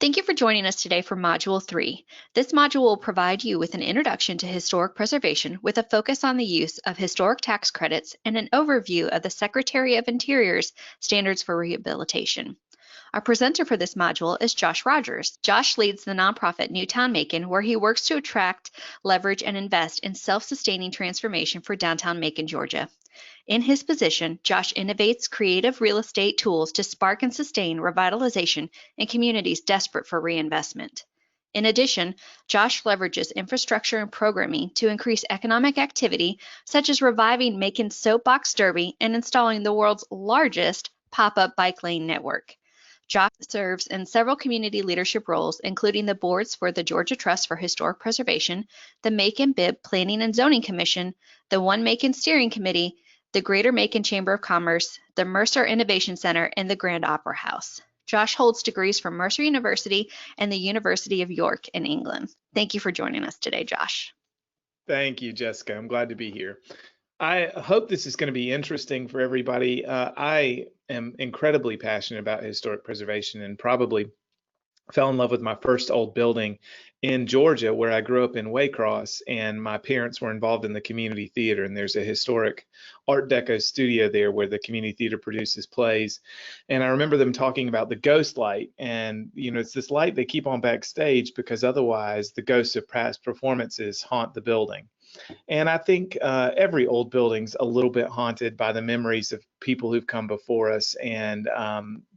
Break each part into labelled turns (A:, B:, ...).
A: Thank you for joining us today for Module 3. This module will provide you with an introduction to historic preservation with a focus on the use of historic tax credits and an overview of the Secretary of Interior's standards for rehabilitation. Our presenter for this module is Josh Rogers. Josh leads the nonprofit NEWTOWN Macon, where he works to attract, leverage, and invest in self-sustaining transformation for downtown Macon, Georgia. In his position, Josh innovates creative real estate tools to spark and sustain revitalization in communities desperate for reinvestment. In addition, Josh leverages infrastructure and programming to increase economic activity, such as reviving Macon's Soapbox Derby and installing the world's largest pop-up bike lane network. Josh serves in several community leadership roles, including the boards for the Georgia Trust for Historic Preservation, the Macon Bibb Planning and Zoning Commission, the One Macon Steering Committee, the Greater Macon Chamber of Commerce, the Mercer Innovation Center, and the Grand Opera House. Josh holds degrees from Mercer University and the University of York in England. Thank you for joining us today, Josh.
B: Thank you, Jessica. I'm glad to be here. I hope this is going to be interesting for everybody. I am incredibly passionate about historic preservation and probably fell in love with my first old building in Georgia, where I grew up in Waycross, and my parents were involved in the community theater, and there's a historic Art Deco studio there where the community theater produces plays. And I remember them talking about the ghost light, and it's this light they keep on backstage because otherwise the ghosts of past performances haunt the building. And I think every old building's a little bit haunted by the memories of people who've come before us. And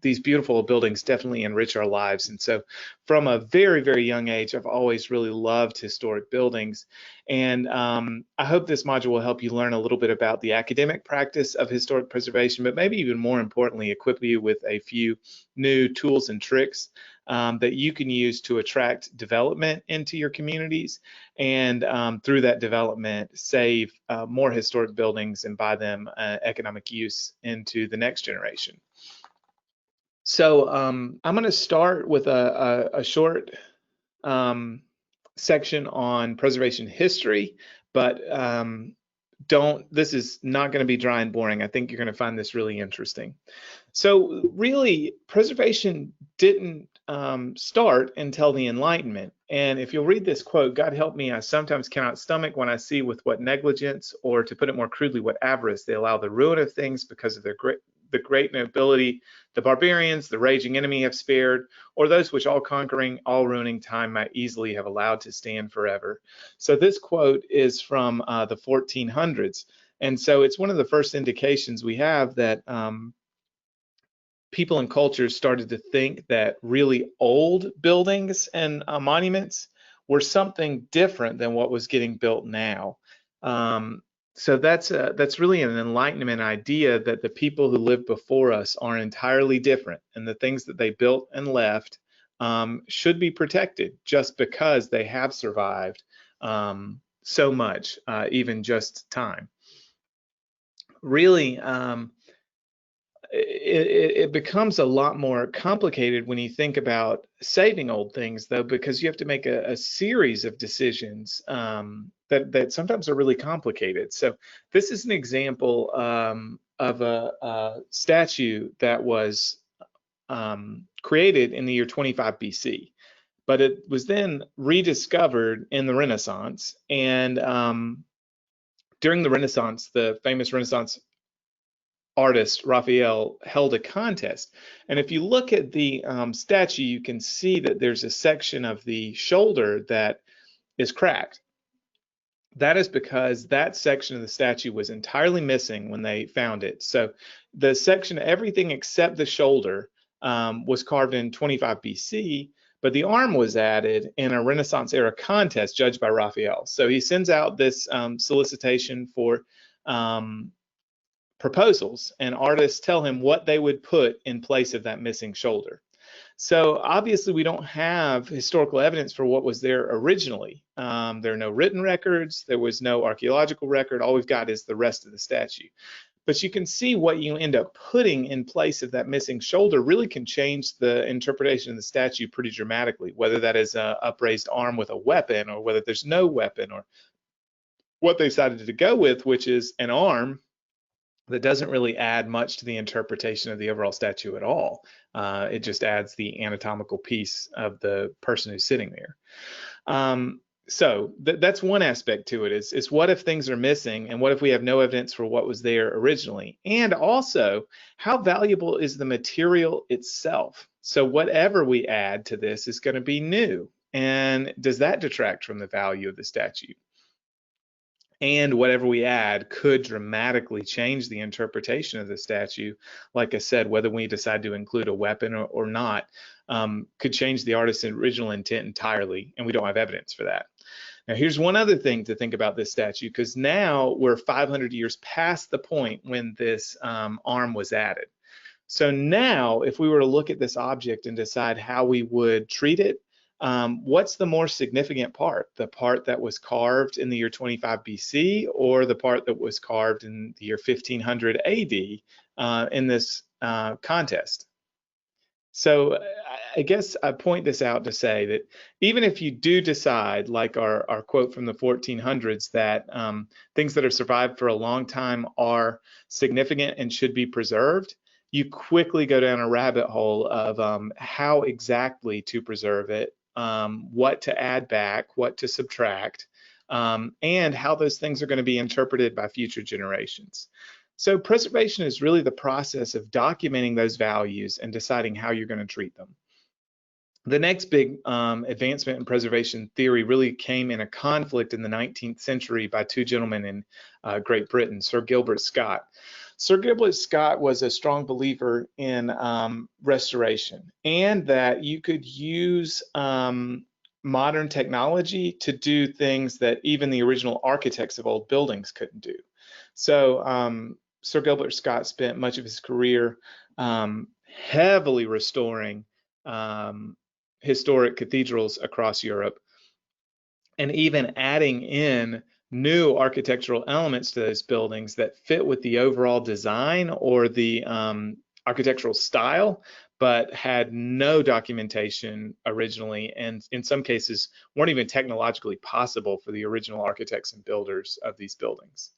B: these beautiful buildings definitely enrich our lives. And so from a very, very young age, I've always really loved historic buildings. And I hope this module will help you learn a little bit about the academic practice of historic preservation, but maybe even more importantly, equip you with a few new tools and tricks that you can use to attract development into your communities, and through that development save more historic buildings and buy them economic use into the next generation. So I'm going to start with a short section on preservation history, but this is not going to be dry and boring. I think you're going to find this really interesting. So really, preservation didn't start until the Enlightenment. And if you'll read this quote, "God help me, I sometimes cannot stomach when I see with what negligence, or to put it more crudely, what avarice they allow the ruin of things because of the great nobility the barbarians, the raging enemy have spared, or those which all conquering, all ruining time might easily have allowed to stand forever." So this quote is from the 1400s. And so it's one of the first indications we have that people and cultures started to think that really old buildings and monuments were something different than what was getting built now. So that's really an Enlightenment idea that the people who lived before us are entirely different, and the things that they built and left should be protected just because they have survived so much, even just time. Really, it becomes a lot more complicated when you think about saving old things, though, because you have to make a series of decisions that sometimes are really complicated. So this is an example of a statue that was created in the year 25 BC, but it was then rediscovered in the Renaissance. And during the Renaissance, the famous Renaissance artist Raphael held a contest, and if you look at the statue, you can see that there's a section of the shoulder that is cracked. That is because that section of the statue was entirely missing when they found it. So the section, everything except the shoulder, was carved in 25 BC, but the arm was added in a Renaissance era contest judged by Raphael. So he sends out this solicitation for proposals, and artists tell him what they would put in place of that missing shoulder. So obviously we don't have historical evidence for what was there originally. There are no written records, there was no archaeological record, all we've got is the rest of the statue. But you can see what you end up putting in place of that missing shoulder really can change the interpretation of the statue pretty dramatically, whether that is an upraised arm with a weapon, or whether there's no weapon, or what they decided to go with, which is an arm that doesn't really add much to the interpretation of the overall statue at all. It just adds the anatomical piece of the person who's sitting there. So that's one aspect to it, is what if things are missing, and what if we have no evidence for what was there originally? And also, how valuable is the material itself? So whatever we add to this is going to be new. And does that detract from the value of the statue? And whatever we add could dramatically change the interpretation of the statue. Like I said, whether we decide to include a weapon or not, could change the artist's original intent entirely, and we don't have evidence for that. Now, here's one other thing to think about this statue, because now we're 500 years past the point when this arm was added. So now, if we were to look at this object and decide how we would treat it, what's the more significant part? The part that was carved in the year 25 BC, or the part that was carved in the year 1500 AD in this contest? So I guess I point this out to say that even if you do decide, like our quote from the 1400s, that things that have survived for a long time are significant and should be preserved, you quickly go down a rabbit hole of how exactly to preserve it, what to add back, what to subtract, and how those things are going to be interpreted by future generations. So preservation is really the process of documenting those values and deciding how you're going to treat them. The next big advancement in preservation theory really came in a conflict in the 19th century by two gentlemen in Great Britain, Sir Gilbert Scott. Sir Gilbert Scott was a strong believer in restoration, and that you could use modern technology to do things that even the original architects of old buildings couldn't do. So Sir Gilbert Scott spent much of his career heavily restoring historic cathedrals across Europe, and even adding in new architectural elements to those buildings that fit with the overall design or the architectural style, but had no documentation originally, and in some cases weren't even technologically possible for the original architects and builders of these buildings.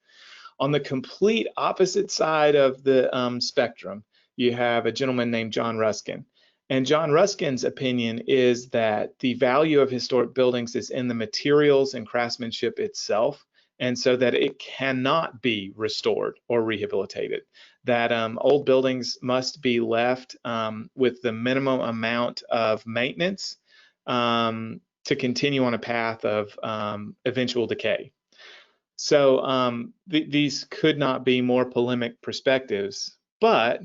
B: On the complete opposite side of the spectrum, you have a gentleman named John Ruskin. And John Ruskin's opinion is that the value of historic buildings is in the materials and craftsmanship itself, and so that it cannot be restored or rehabilitated. That old buildings must be left with the minimum amount of maintenance to continue on a path of eventual decay. So these could not be more polemic perspectives, but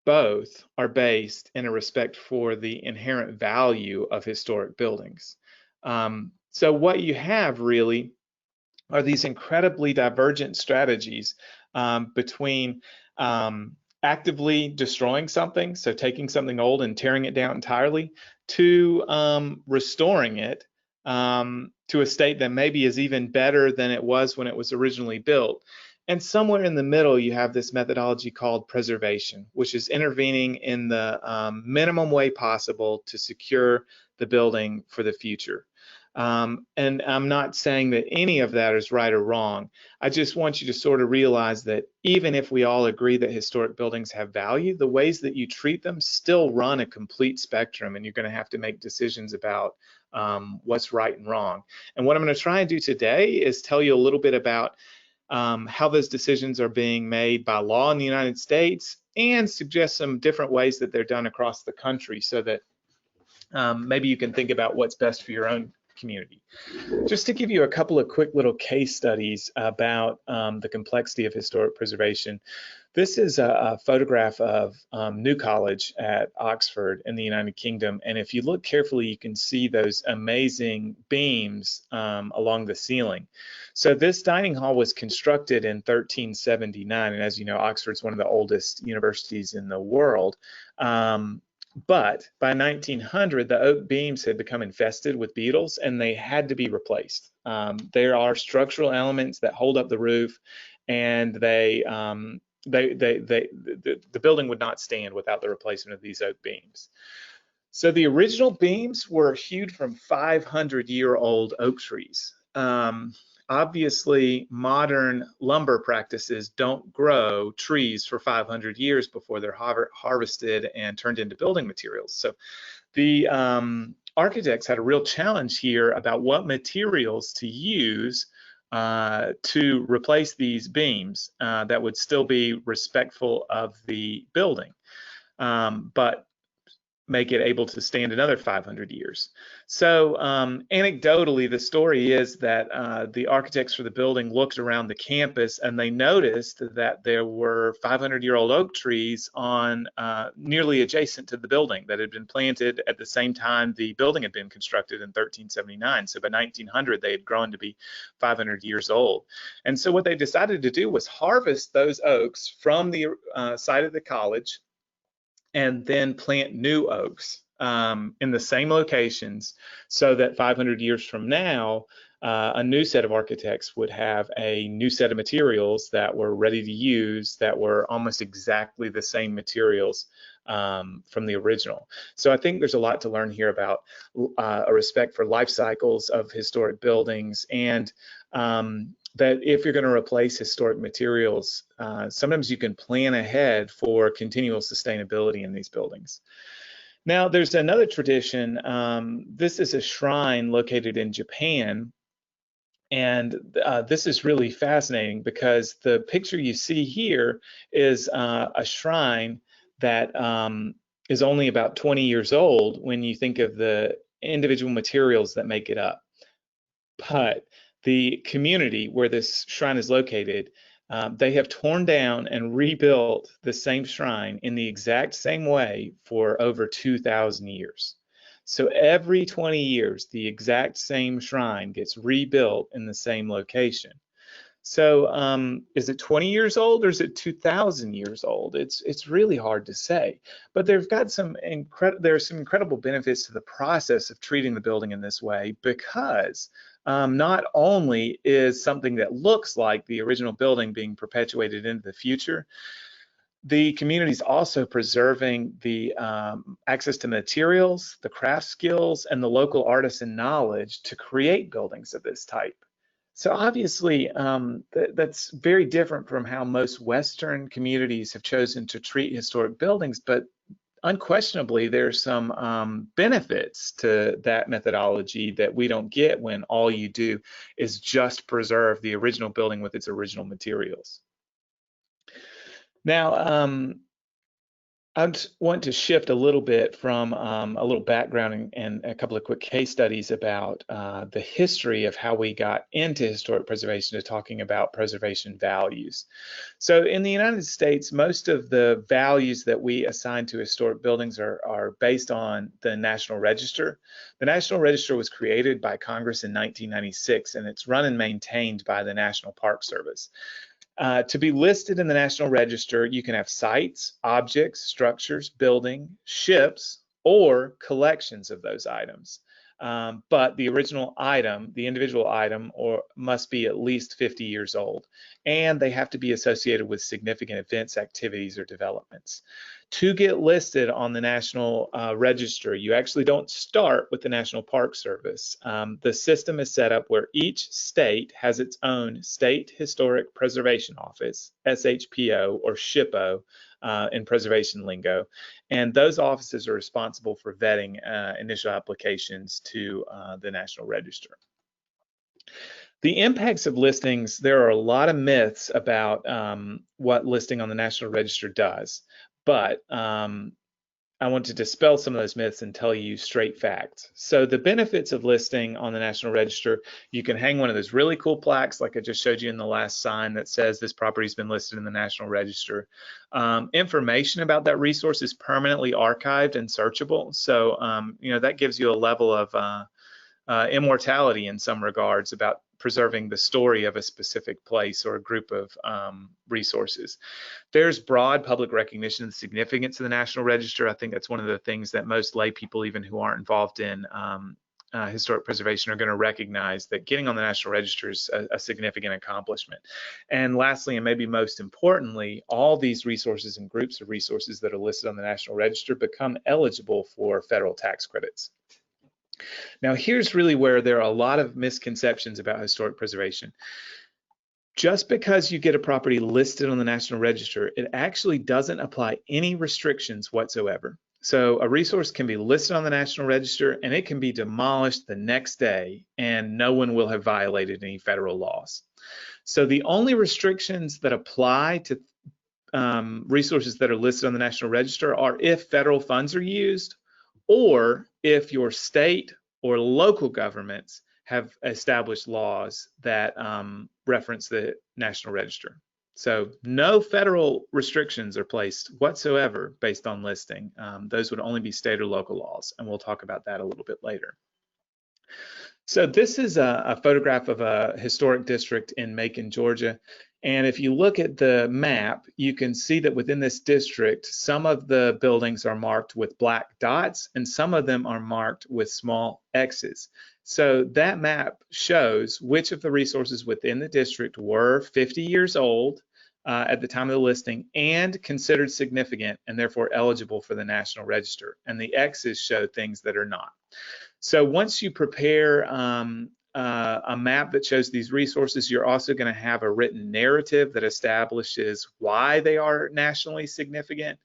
B: both are based in a respect for the inherent value of historic buildings. So what you have really are these incredibly divergent strategies between actively destroying something, so taking something old and tearing it down entirely, to restoring it to a state that maybe is even better than it was when it was originally built. And somewhere in the middle, you have this methodology called preservation, which is intervening in the minimum way possible to secure the building for the future. And I'm not saying that any of that is right or wrong. I just want you to sort of realize that even if we all agree that historic buildings have value, the ways that you treat them still run a complete spectrum, and you're going to have to make decisions about what's right and wrong. And what I'm going to try and do today is tell you a little bit about how those decisions are being made by law in the United States, and suggest some different ways that they're done across the country, so that maybe you can think about what's best for your own community. Just to give you a couple of quick little case studies about the complexity of historic preservation. This is a photograph of New College at Oxford in the United Kingdom, and if you look carefully, you can see those amazing beams along the ceiling. So this dining hall was constructed in 1379, and as you know, Oxford's one of the oldest universities in the world. But by 1900, the oak beams had become infested with beetles, and they had to be replaced. There are structural elements that hold up the roof, and the building would not stand without the replacement of these oak beams. So the original beams were hewed from 500-year-old oak trees. Obviously, modern lumber practices don't grow trees for 500 years before they're harvested and turned into building materials. So the architects had a real challenge here about what materials to use to replace these beams that would still be respectful of the building, but make it able to stand another 500 years. So anecdotally, the story is that the architects for the building looked around the campus and they noticed that there were 500-year-old oak trees on nearly adjacent to the building that had been planted at the same time the building had been constructed in 1379. So by 1900, they had grown to be 500 years old. And so what they decided to do was harvest those oaks from the site of the college and then plant new oaks in the same locations so that 500 years from now, a new set of architects would have a new set of materials that were ready to use that were almost exactly the same materials from the original. So I think there's a lot to learn here about a respect for life cycles of historic buildings, and that if you're going to replace historic materials, sometimes you can plan ahead for continual sustainability in these buildings. Now, there's another tradition. This is a shrine located in Japan, and this is really fascinating because the picture you see here is a shrine that is only about 20 years old when you think of the individual materials that make it up. But the community where this shrine is located, they have torn down and rebuilt the same shrine in the exact same way for over 2,000 years. So every 20 years, the exact same shrine gets rebuilt in the same location. So is it 20 years old or is it 2,000 years old? It's really hard to say. But there's some incredible benefits to the process of treating the building in this way, because not only is something that looks like the original building being perpetuated into the future, the community is also preserving the access to materials, the craft skills, and the local artisan knowledge to create buildings of this type. So obviously, that's very different from how most Western communities have chosen to treat historic buildings, but unquestionably, there's some benefits to that methodology that we don't get when all you do is just preserve the original building with its original materials. Now, I want to shift a little bit from a little background and a couple of quick case studies about the history of how we got into historic preservation to talking about preservation values. So in the United States, most of the values that we assign to historic buildings are based on the National Register. The National Register was created by Congress in 1996, and it's run and maintained by the National Park Service. To be listed in the National Register, you can have sites, objects, structures, buildings, ships, or collections of those items. But the original item, the individual item, must be at least 50 years old, and they have to be associated with significant events, activities, or developments. To get listed on the National Register, you actually don't start with the National Park Service. The system is set up where each state has its own State Historic Preservation Office, SHPO or SHPO in preservation lingo, and those offices are responsible for vetting initial applications to the National Register. The impacts of listings, there are a lot of myths about what listing on the National Register does, but I want to dispel some of those myths and tell you straight facts. So the benefits of listing on the National Register, you can hang one of those really cool plaques like I just showed you in the last sign that says this property's been listed in the National Register. Information about that resource is permanently archived and searchable. So that gives you a level of immortality in some regards about preserving the story of a specific place or a group of resources. There's broad public recognition of the significance of the National Register. I think that's one of the things that most lay people, even who aren't involved in historic preservation, are going to recognize, that getting on the National Register is a significant accomplishment. And lastly, and maybe most importantly, all these resources and groups of resources that are listed on the National Register become eligible for federal tax credits. Now, here's really where there are a lot of misconceptions about historic preservation. Just because you get a property listed on the National Register, it actually doesn't apply any restrictions whatsoever. So a resource can be listed on the National Register and it can be demolished the next day and no one will have violated any federal laws. So the only restrictions that apply to resources that are listed on the National Register are if federal funds are used or if your state or local governments have established laws that reference the National Register. So no federal restrictions are placed whatsoever based on listing. Those would only be state or local laws, and we'll talk about that a little bit later. So this is a photograph of a historic district in Macon, Georgia. And if you look at the map, you can see that within this district, some of the buildings are marked with black dots and some of them are marked with small X's. So that map shows which of the resources within the district were 50 years old at the time of the listing and considered significant and therefore eligible for the National Register. And the X's show things that are not. So once you prepare a map that shows these resources, you're also going to have a written narrative that establishes why they are nationally significant.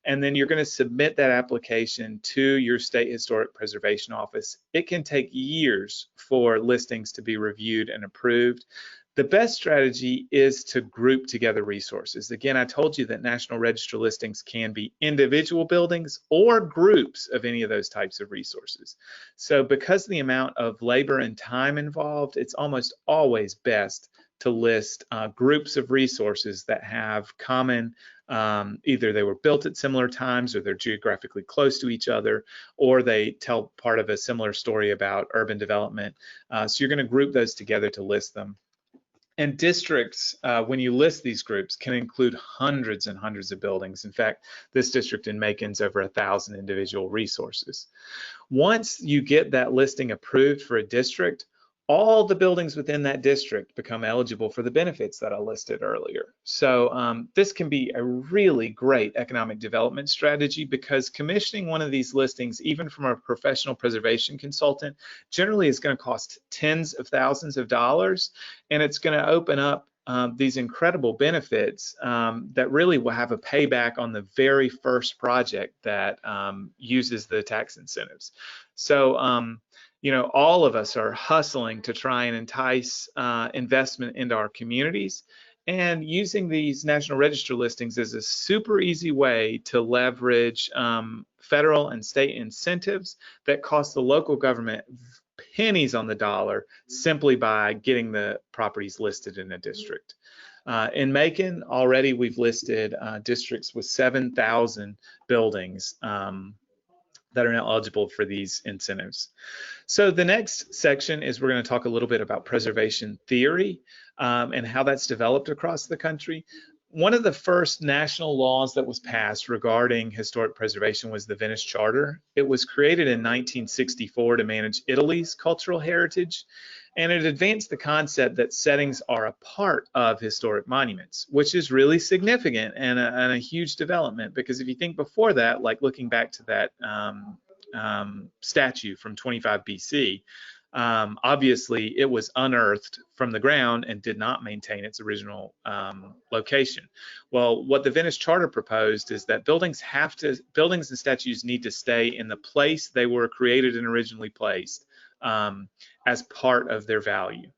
B: And then you're going to submit that application to your state historic preservation office. It can take years for listings to be reviewed and approved. The best strategy is to group together resources. Again, I told you that National Register listings can be individual buildings or groups of any of those types of resources. So because of the amount of labor and time involved, it's almost always best to list groups of resources that have common, either they were built at similar times or they're geographically close to each other, or they tell part of a similar story about urban development. So you're going to group those together to list them. And districts, when you list these groups, can include hundreds and hundreds of buildings. In fact, this district in Macon's over 1,000 individual resources. Once you get that listing approved for a district, all the buildings within that district become eligible for the benefits that I listed earlier. So this can be a really great economic development strategy because commissioning one of these listings, even from a professional preservation consultant, generally is going to cost tens of thousands of dollars, and it's going to open up these incredible benefits that really will have a payback on the very first project that uses the tax incentives. So you know, all of us are hustling to try and entice investment into our communities, and using these National Register listings is a super easy way to leverage federal and state incentives that cost the local government pennies on the dollar simply by getting the properties listed in a district. In Macon, already we've listed districts with 7,000 buildings that are now eligible for these incentives. So the next section is we're going to talk a little bit about preservation theory and how that's developed across the country. One of the first national laws that was passed regarding historic preservation was the Venice Charter. It was created in 1964 to manage Italy's cultural heritage, and it advanced the concept that settings are a part of historic monuments, which is really significant and a huge development, because if you think before that, like looking back to that statue from 25 BC, obviously it was unearthed from the ground and did not maintain its original location. Well, what the Venice Charter proposed is that buildings and statues need to stay in the place they were created and originally placed as part of their value.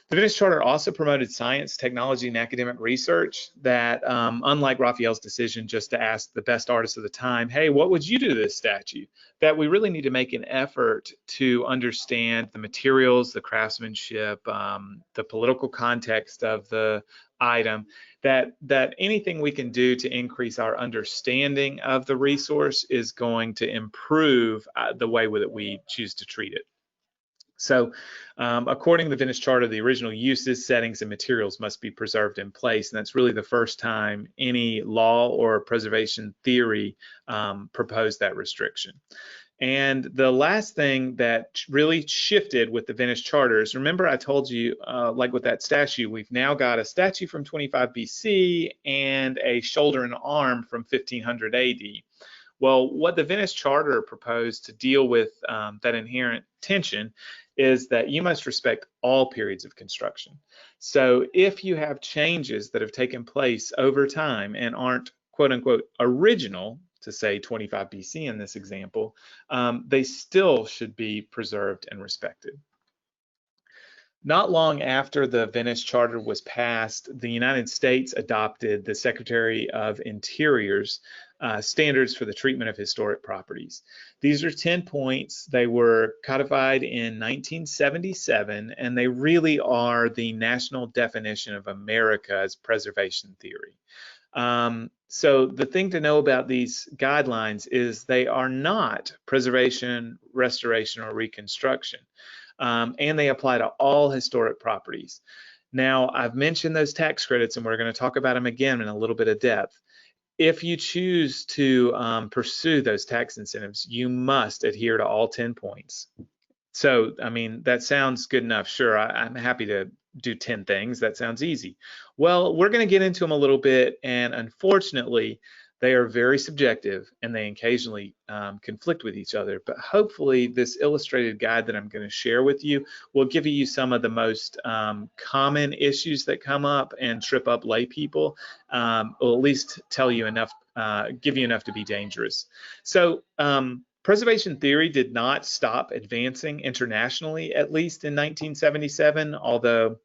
B: The Venice Charter also promoted science, technology, and academic research that, unlike Raphael's decision just to ask the best artists of the time, hey, what would you do to this statue? That we really need to make an effort to understand the materials, the craftsmanship, the political context of the item, that anything we can do to increase our understanding of the resource is going to improve the way that we choose to treat it. So according to the Venice Charter, the original uses, settings, and materials must be preserved in place. And that's really the first time any law or preservation theory proposed that restriction. And the last thing that really shifted with the Venice Charter is, remember I told you, like with that statue, we've now got a statue from 25 BC and a shoulder and arm from 1500 AD. Well, what the Venice Charter proposed to deal with that inherent tension is that you must respect all periods of construction. So if you have changes that have taken place over time and aren't quote unquote original, to say 25 BC in this example, they still should be preserved and respected. Not long after the Venice Charter was passed, the United States adopted the Secretary of Interior's standards for the treatment of historic properties. These are 10 points. They were codified in 1977, and they really are the national definition of America's preservation theory. So the thing to know about these guidelines is they are not preservation, restoration, or reconstruction. And they apply to all historic properties. Now, I've mentioned those tax credits, and we're going to talk about them again in a little bit of depth. If you choose to pursue those tax incentives, you must adhere to all 10 points. So, I mean, that sounds good enough. Sure, I'm happy to do 10 things. That sounds easy. Well, we're going to get into them a little bit, and unfortunately, they are very subjective and they occasionally conflict with each other. But hopefully, this illustrated guide that I'm going to share with you will give you some of the most common issues that come up and trip up lay people, or at least tell you enough, give you enough to be dangerous. So, preservation theory did not stop advancing internationally, at least in 1977, although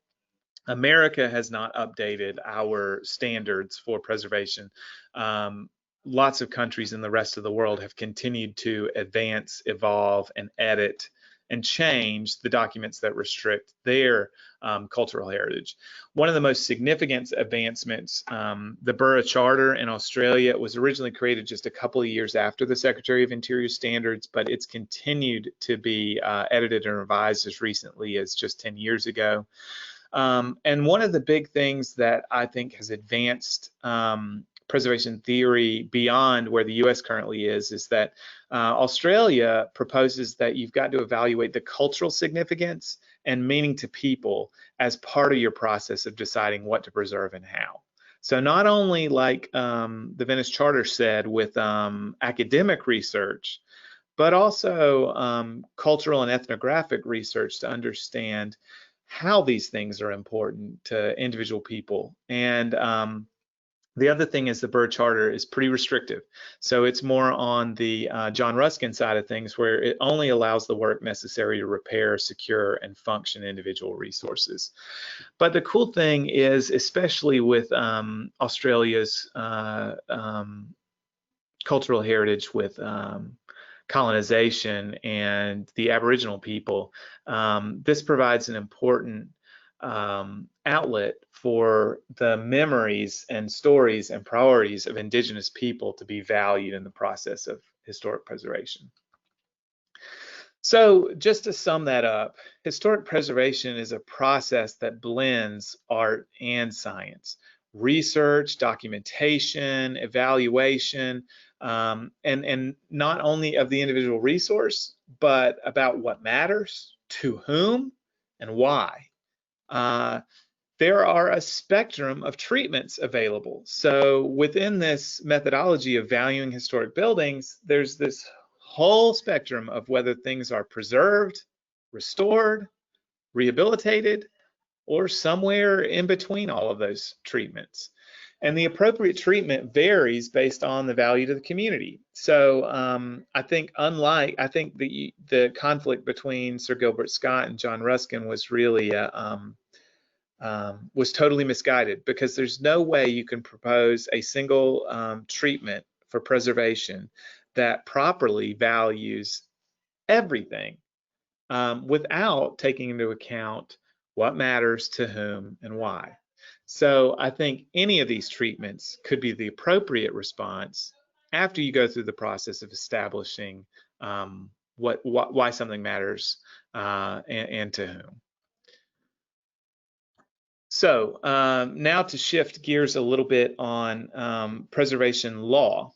B: America has not updated our standards for preservation. Lots of countries in the rest of the world have continued to advance, evolve, and edit and change the documents that restrict their cultural heritage. One of the most significant advancements, the Borough Charter in Australia, was originally created just a couple of years after the Secretary of Interior standards, but it's continued to be edited and revised as recently as just 10 years ago. And one of the big things that I think has advanced preservation theory beyond where the U.S. currently is that Australia proposes that you've got to evaluate the cultural significance and meaning to people as part of your process of deciding what to preserve and how. So not only like the Venice Charter said with academic research, but also cultural and ethnographic research to understand how these things are important to individual people. And the other thing is the Borough Charter is pretty restrictive. So it's more on the John Ruskin side of things, where it only allows the work necessary to repair, secure, and function individual resources. But the cool thing is, especially with Australia's cultural heritage with colonization and the Aboriginal people, this provides an important outlet for the memories and stories and priorities of Indigenous people to be valued in the process of historic preservation. So just to sum that up, historic preservation is a process that blends art and science, research, documentation, evaluation, and not only of the individual resource, but about what matters, to whom, and why. There are a spectrum of treatments available. So within this methodology of valuing historic buildings, there's this whole spectrum of whether things are preserved, restored, rehabilitated, or somewhere in between all of those treatments. And the appropriate treatment varies based on the value to the community. So I think the conflict between Sir Gilbert Scott and John Ruskin was really was totally misguided, because there's no way you can propose a single treatment for preservation that properly values everything without taking into account what matters to whom and why. So I think any of these treatments could be the appropriate response after you go through the process of establishing why something matters and to whom. So now to shift gears a little bit on preservation law,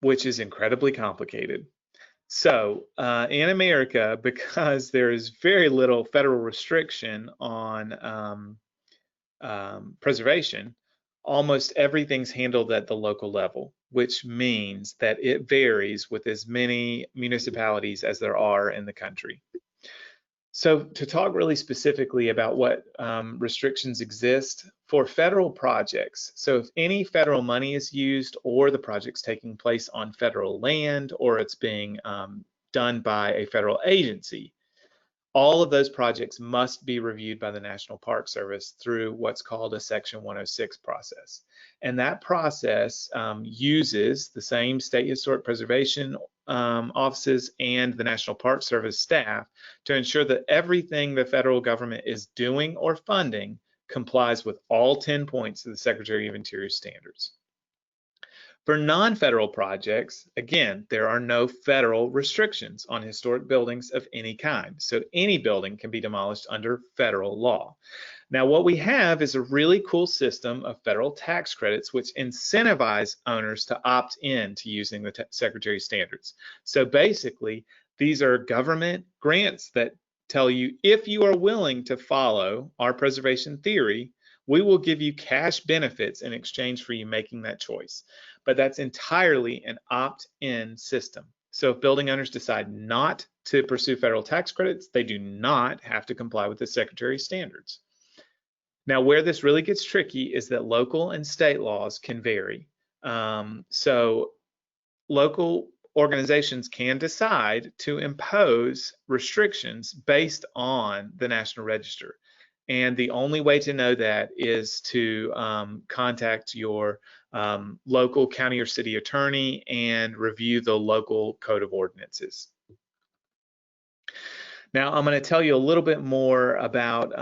B: which is incredibly complicated. So in America, because there is very little federal restriction on preservation, almost everything's handled at the local level. which means that it varies with as many municipalities as there are in the country. So to talk really specifically about what restrictions exist for federal projects, so if any federal money is used or the project's taking place on federal land or it's being done by a federal agency, all of those projects must be reviewed by the National Park Service through what's called a Section 106 process. And that process uses the same state historic preservation offices and the National Park Service staff to ensure that everything the federal government is doing or funding complies with all 10 points of the Secretary of Interior standards. For non-federal projects, again, there are no federal restrictions on historic buildings of any kind. So any building can be demolished under federal law. Now, what we have is a really cool system of federal tax credits which incentivize owners to opt in to using the Secretary standards. So basically, these are government grants that tell you if you are willing to follow our preservation theory, we will give you cash benefits in exchange for you making that choice. But that's entirely an opt-in system. So if building owners decide not to pursue federal tax credits, they do not have to comply with the Secretary standards. Now, where this really gets tricky is that local and state laws can vary. So local organizations can decide to impose restrictions based on the National Register. And the only way to know that is to contact your local county or city attorney and review the local code of ordinances. Now, I'm going to tell you a little bit more about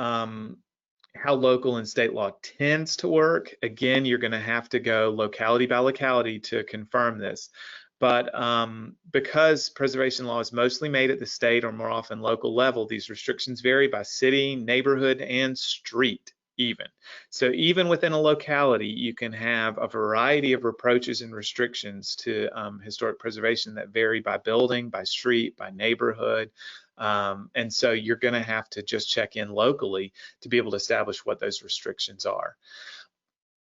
B: how local and state law tends to work. Again, you're going to have to go locality by locality to confirm this. But because preservation law is mostly made at the state or more often local level, these restrictions vary by city, neighborhood, and street even. So even within a locality, you can have a variety of approaches and restrictions to historic preservation that vary by building, by street, by neighborhood. And so you're going to have to just check in locally to be able to establish what those restrictions are.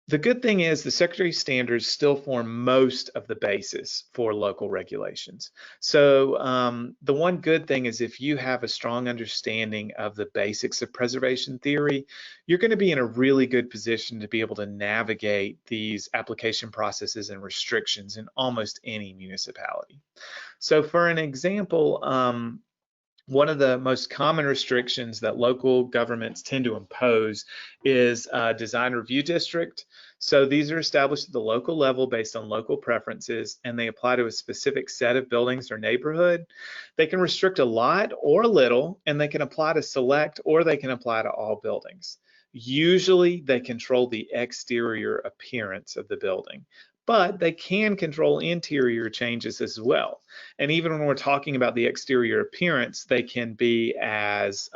B: The good thing is the Secretary standards still form most of the basis for local regulations. So the one good thing is if you have a strong understanding of the basics of preservation theory, you're going to be in a really good position to be able to navigate these application processes and restrictions in almost any municipality. So for an example, one of the most common restrictions that local governments tend to impose is a design review district. So these are established at the local level based on local preferences, and they apply to a specific set of buildings or neighborhood. They can restrict a lot or a little, and they can apply to select or they can apply to all buildings. Usually they control the exterior appearance of the building, but they can control interior changes as well. And even when we're talking about the exterior appearance, they can be as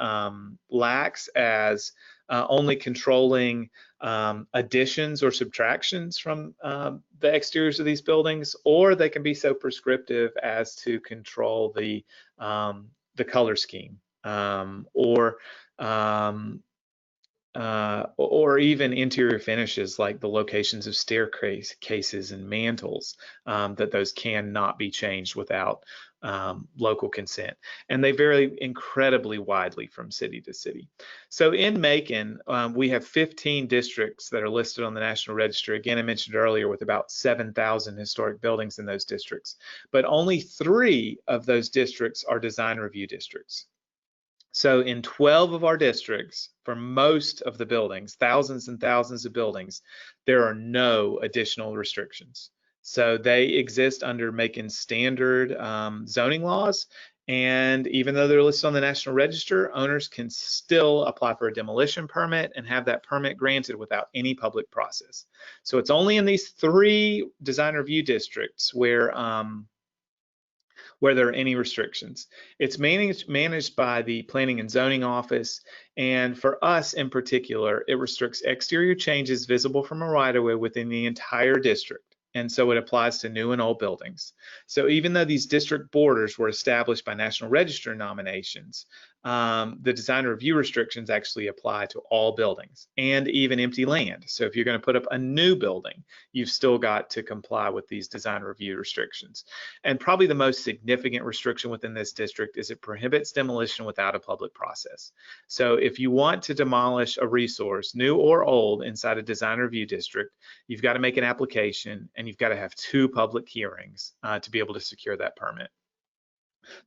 B: lax as only controlling additions or subtractions from the exteriors of these buildings, or they can be so prescriptive as to control the color scheme or even interior finishes like the locations of staircases and mantles, that those cannot be changed without local consent. And they vary incredibly widely from city to city. So in Macon, we have 15 districts that are listed on the National Register. Again, I mentioned earlier with about 7,000 historic buildings in those districts, but only 3 of those districts are design review districts. So in 12 of our districts, for most of the buildings, thousands and thousands of buildings, there are no additional restrictions. So they exist under Macon's standard zoning laws. And even though they're listed on the National Register, owners can still apply for a demolition permit and have that permit granted without any public process. So it's only in these 3 design review districts where there are any restrictions. It's managed by the Planning and Zoning Office, and for us in particular, it restricts exterior changes visible from a right-of-way within the entire district, and so it applies to new and old buildings. So even though these district borders were established by National Register nominations, the design review restrictions actually apply to all buildings and even empty land. So if you're going to put up a new building, you've still got to comply with these design review restrictions. And probably the most significant restriction within this district is it prohibits demolition without a public process. So if you want to demolish a resource, new or old, inside a design review district, you've got to make an application and you've got to have 2 public hearings to be able to secure that permit.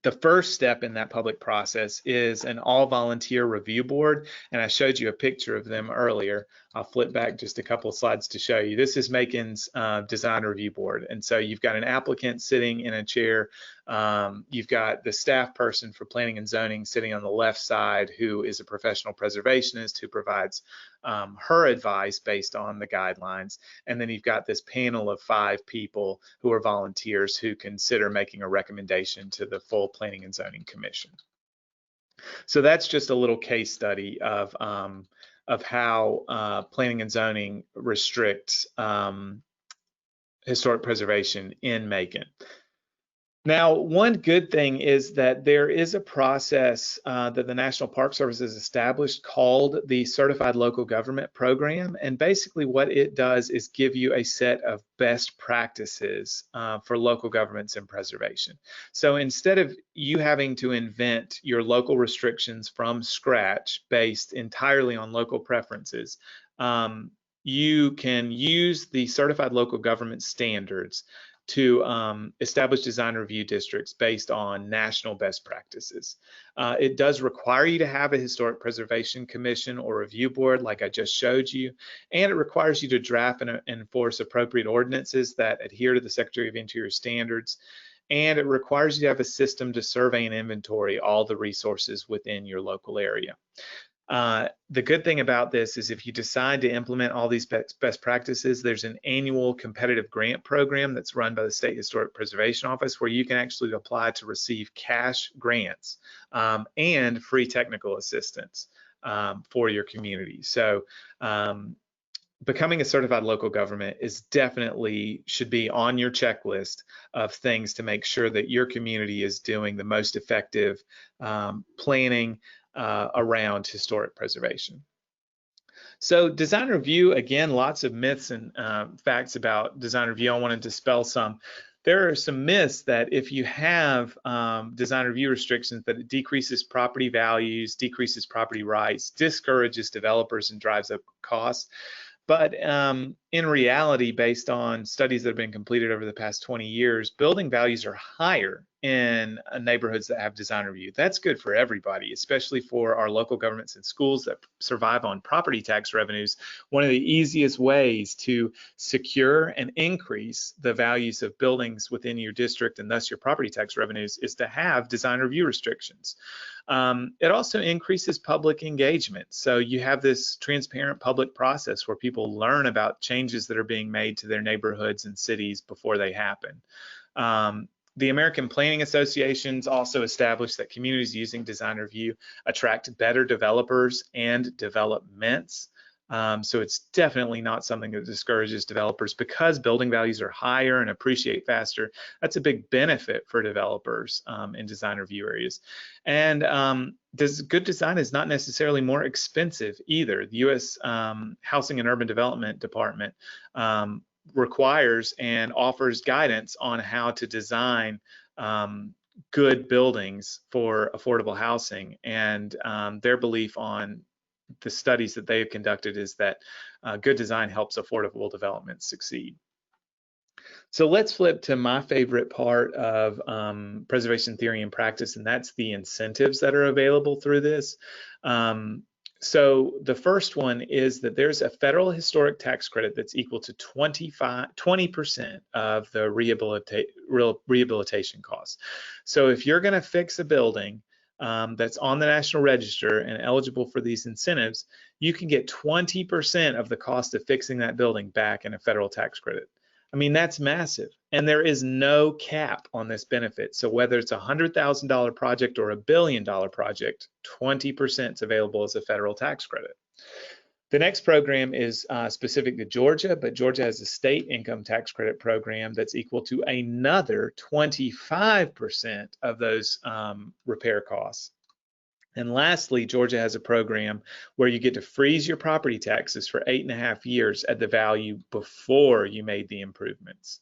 B: The first step in that public process is an all-volunteer review board, and I showed you a picture of them earlier. I'll flip back just a couple of slides to show you. This is MACON's design review board, and so you've got an applicant sitting in a chair. You've got the staff person for planning and zoning sitting on the left side, who is a professional preservationist who provides her advice based on the guidelines. And then you've got this panel of 5 people who are volunteers who consider making a recommendation to the full Planning and Zoning Commission. So that's just a little case study of how planning and zoning restricts historic preservation in Macon. Now, one good thing is that there is a process that the National Park Service has established called the Certified Local Government Program. And basically what it does is give you a set of best practices for local governments and preservation. So instead of you having to invent your local restrictions from scratch based entirely on local preferences, you can use the Certified Local Government Standards to establish design review districts based on national best practices. It does require you to have a historic preservation commission or review board like I just showed you, and it requires you to draft and enforce appropriate ordinances that adhere to the Secretary of Interior standards, and it requires you to have a system to survey and inventory all the resources within your local area. The good thing about this is if you decide to implement all these best practices, there's an annual competitive grant program that's run by the State Historic Preservation Office where you can actually apply to receive cash grants and free technical assistance for your community. So becoming a certified local government is definitely should be on your checklist of things to make sure that your community is doing the most effective planning around historic preservation. So design review, again, lots of myths and facts about design review. I want to dispel some. There are some myths that if you have design review restrictions, that it decreases property values, decreases property rights, discourages developers, and drives up costs. But in reality, based on studies that have been completed over the past 20 years, building values are higher in neighborhoods that have design review. That's good for everybody, especially for our local governments and schools that survive on property tax revenues. One of the easiest ways to secure and increase the values of buildings within your district and thus your property tax revenues is to have design review restrictions. It also increases public engagement. So you have this transparent public process where people learn about changes that are being made to their neighborhoods and cities before they happen. The American Planning Associations also established that communities using design review attract better developers and developments. So it's definitely not something that discourages developers because building values are higher and appreciate faster. That's a big benefit for developers in design review areas. And good design is not necessarily more expensive either. The U.S. Housing and Urban Development Department requires and offers guidance on how to design good buildings for affordable housing, and their belief on the studies that they've conducted is that good design helps affordable development succeed. So let's flip to my favorite part of preservation theory and practice, and that's the incentives that are available through this. So the first one is that there's a federal historic tax credit that's equal to 20% of the rehabilitation costs. So if you're going to fix a building that's on the National Register and eligible for these incentives, you can get 20% of the cost of fixing that building back in a federal tax credit. I mean, that's massive. And there is no cap on this benefit. So whether it's a $100,000 project or $1 billion project, 20% is available as a federal tax credit. The next program is specific to Georgia, but Georgia has a state income tax credit program that's equal to another 25% of those repair costs. And lastly, Georgia has a program where you get to freeze your property taxes for 8.5 years at the value before you made the improvements.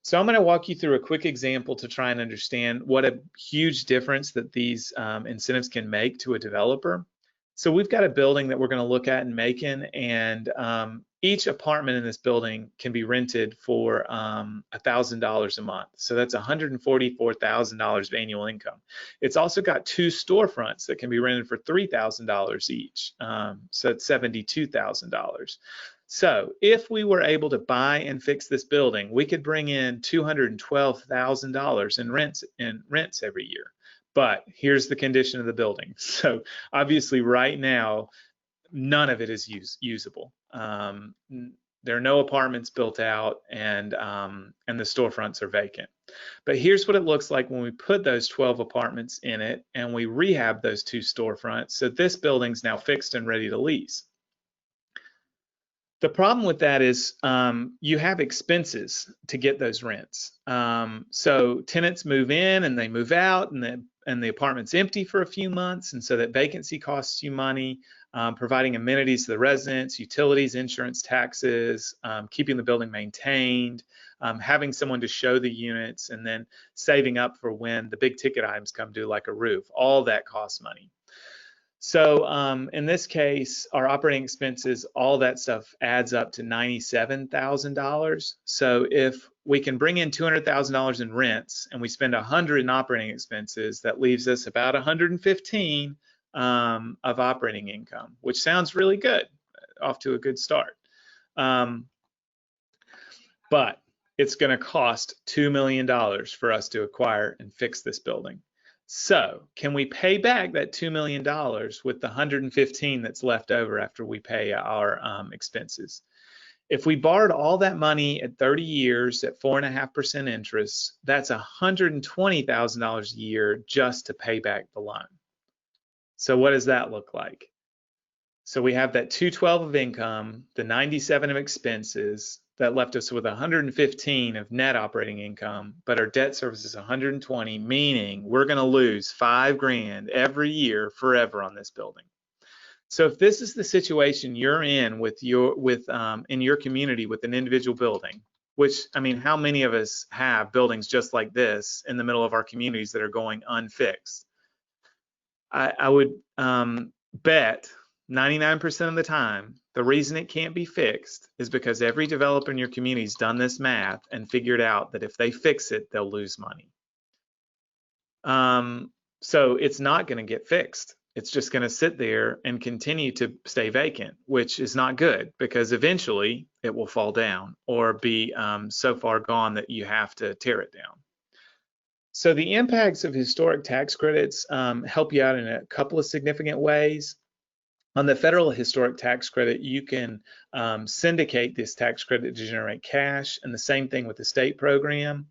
B: So I'm going to walk you through a quick example to try and understand what a huge difference that these incentives can make to a developer. So we've got a building that we're going to look at in Macon, and each apartment in this building can be rented for $1,000 a month. So that's $144,000 of annual income. It's also got 2 storefronts that can be rented for $3,000 each. So it's $72,000. So if we were able to buy and fix this building, we could bring in $212,000 in rents every year. But here's the condition of the building. So obviously right now, none of it is usable. There are no apartments built out, and the storefronts are vacant. But here's what it looks like when we put those 12 apartments in it and we rehab those 2 storefronts. So this building's now fixed and ready to lease. The problem with that is you have expenses to get those rents. So tenants move in and they move out, and the apartment's empty for a few months, and so that vacancy costs you money. Providing amenities to the residents, utilities, insurance, taxes, keeping the building maintained, having someone to show the units, and then saving up for when the big ticket items come due, like a roof. All that costs money. So in this case, our operating expenses, all that stuff adds up to $97,000. So if we can bring in $200,000 in rents and we spend $100 in operating expenses, that leaves us about $115 of operating income, which sounds really good, off to a good start. But it's going to cost $2 million for us to acquire and fix this building. So can we pay back that $2 million with the $115 that's left over after we pay our expenses? If we borrowed all that money at 30 years at 4.5% interest, that's $120,000 a year just to pay back the loan. So what does that look like? So we have that $212 of income, the $97 of expenses, that left us with $115 of net operating income, but our debt service is $120, meaning we're going to lose $5,000 every year forever on this building. So if this is the situation you're in in your community with an individual building, which, I mean, how many of us have buildings just like this in the middle of our communities that are going unfixed? I would bet 99% of the time, the reason it can't be fixed is because every developer in your community's done this math and figured out that if they fix it, they'll lose money. So it's not going to get fixed. It's just going to sit there and continue to stay vacant, which is not good, because eventually it will fall down or be so far gone that you have to tear it down. So the impacts of historic tax credits help you out in a couple of significant ways. On the federal historic tax credit, you can syndicate this tax credit to generate cash, and the same thing with the state program.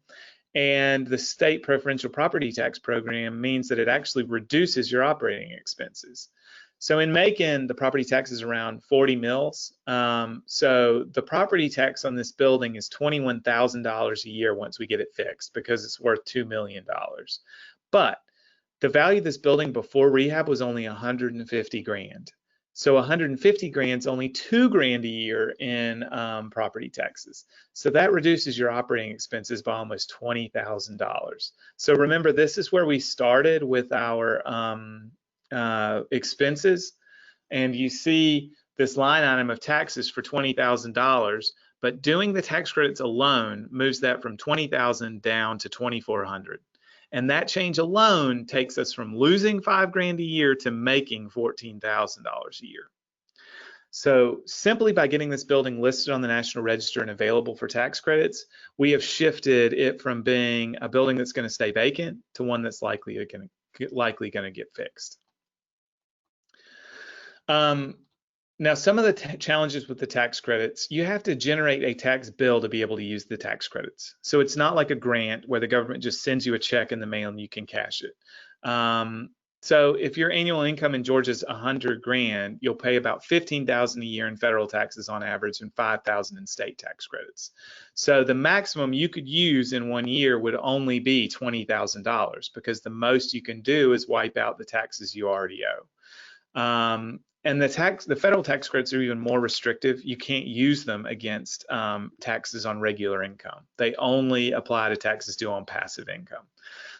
B: And the state preferential property tax program means that it actually reduces your operating expenses. So in Macon, the property tax is around 40 mils. So the property tax on this building is $21,000 a year once we get it fixed, because it's worth $2 million. But the value of this building before rehab was only $150,000. So $150,000 is only $2,000 a year in property taxes. So that reduces your operating expenses by almost $20,000. So remember, this is where we started with our expenses, and you see this line item of taxes for $20,000, but doing the tax credits alone moves that from $20,000 down to $2,400. And that change alone takes us from losing $5,000 a year to making $14,000 a year. So simply by getting this building listed on the National Register and available for tax credits, we have shifted it from being a building that's going to stay vacant to one that's likely going to get fixed. Now, some of the challenges with the tax credits, you have to generate a tax bill to be able to use the tax credits. So it's not like a grant where the government just sends you a check in the mail and you can cash it. So if your annual income in Georgia is 100 grand, you'll pay about 15,000 a year in federal taxes on average and 5,000 in state tax credits. So the maximum you could use in 1 year would only be $20,000 because the most you can do is wipe out the taxes you already owe. And the federal tax credits are even more restrictive. You can't use them against taxes on regular income. They only apply to taxes due on passive income.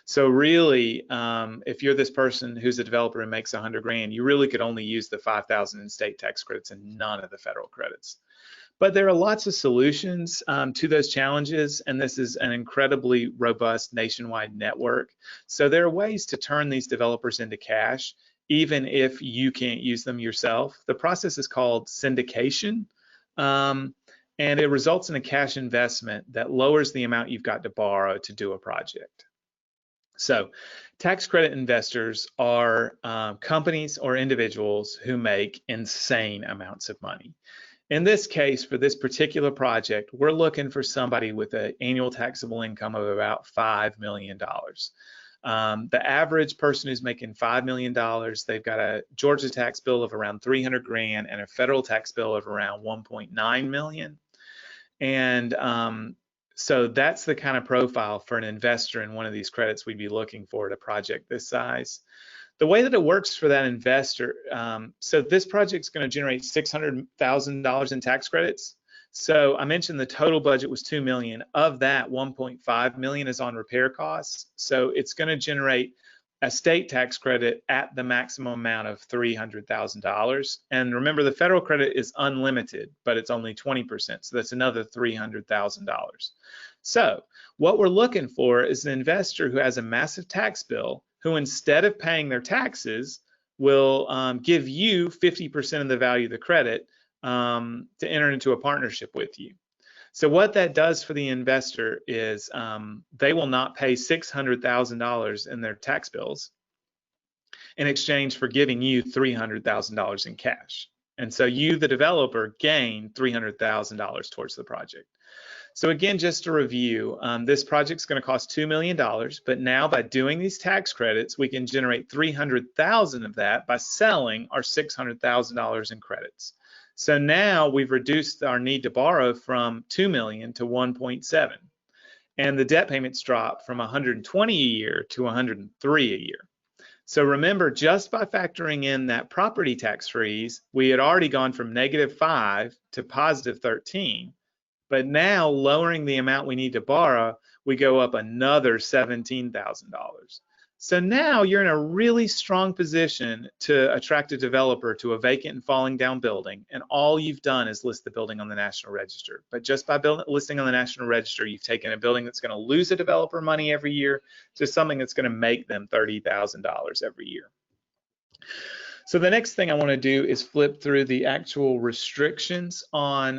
B: So really, if you're this person who's a developer and makes 100 grand, you really could only use the 5,000 in state tax credits and none of the federal credits. But there are lots of solutions to those challenges, and this is an incredibly robust nationwide network. So there are ways to turn these developers into cash, even if you can't use them yourself. The process is called syndication, and it results in a cash investment that lowers the amount you've got to borrow to do a project. So tax credit investors are companies or individuals who make insane amounts of money. In this case, for this particular project, we're looking for somebody with an annual taxable income of about $5 million. The average person who's making $5 million, they've got a Georgia tax bill of around 300 grand and a federal tax bill of around 1.9 million. And so that's the kind of profile for an investor in one of these credits we'd be looking for at a project this size. The way that it works for that investor, so this project's going to generate $600,000 in tax credits. So I mentioned the total budget was $2 million. Of that, $1.5 million is on repair costs. So it's going to generate a state tax credit at the maximum amount of $300,000. And remember, the federal credit is unlimited, but it's only 20%. So that's another $300,000. So what we're looking for is an investor who has a massive tax bill, who instead of paying their taxes will give you 50% of the value of the credit to enter into a partnership with you. So what that does for the investor is they will not pay $600,000 in their tax bills in exchange for giving you $300,000 in cash. And so you, the developer, gain $300,000 towards the project. So again, just to review, this project's going to cost $2 million, but now by doing these tax credits, we can generate $300,000 of that by selling our $600,000 in credits. So now we've reduced our need to borrow from 2 million to 1.7, and the debt payments drop from 120 a year to 103 a year. So remember, just by factoring in that property tax freeze, we had already gone from -5 to +13. But now, lowering the amount we need to borrow, we go up another $17,000. So now you're in a really strong position to attract a developer to a vacant and falling down building, and all you've done is list the building on the National Register. But just by listing on the National Register, you've taken a building that's going to lose a developer money every year to something that's going to make them $30,000 every year. So the next thing I want to do is flip through the actual restrictions on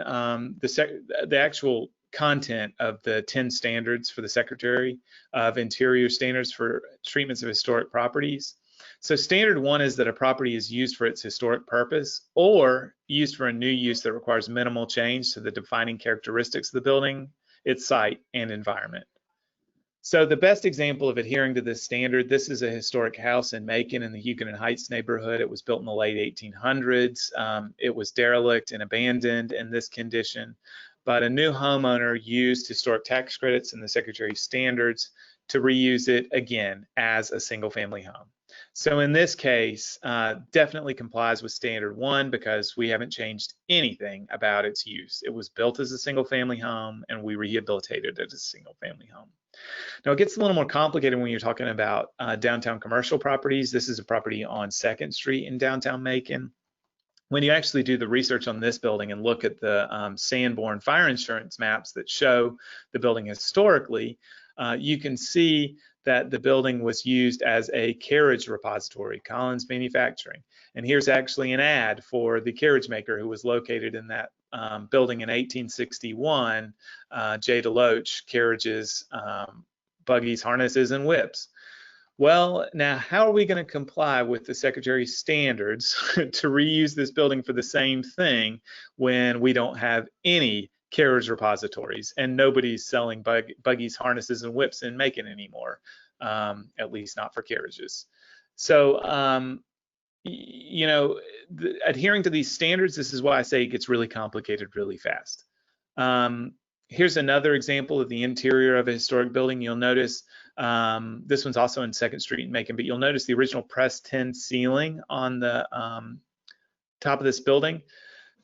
B: the actual content of the 10 standards for the Secretary of Interior standards for treatments of historic properties. So standard 1 is that a property is used for its historic purpose or used for a new use that requires minimal change to the defining characteristics of the building, its site, and environment. So the best example of adhering to this standard, this is a historic house in Macon in the Huguenot Heights neighborhood. It was built in the late 1800s. It was derelict and abandoned in this condition, but a new homeowner used historic tax credits and the Secretary's standards to reuse it again as a single family home. So in this case, definitely complies with standard 1 because we haven't changed anything about its use. It was built as a single family home and we rehabilitated it as a single family home. Now it gets a little more complicated when you're talking about downtown commercial properties. This is a property on 2nd Street in downtown Macon. When you actually do the research on this building and look at the Sanborn fire insurance maps that show the building historically, you can see that the building was used as a carriage repository, Collins Manufacturing. And here's actually an ad for the carriage maker who was located in that building in 1861, J. DeLoach, carriages, buggies, harnesses, and whips. Well, now how are we going to comply with the Secretary's standards to reuse this building for the same thing when we don't have any carriage repositories and nobody's selling buggies, harnesses, and whips in Macon anymore, at least not for carriages? So, you know, adhering to these standards, this is why I say it gets really complicated really fast. Here's another example of the interior of a historic building. You'll notice this one's also in 2nd Street in Macon, but you'll notice the original press tin ceiling on the top of this building.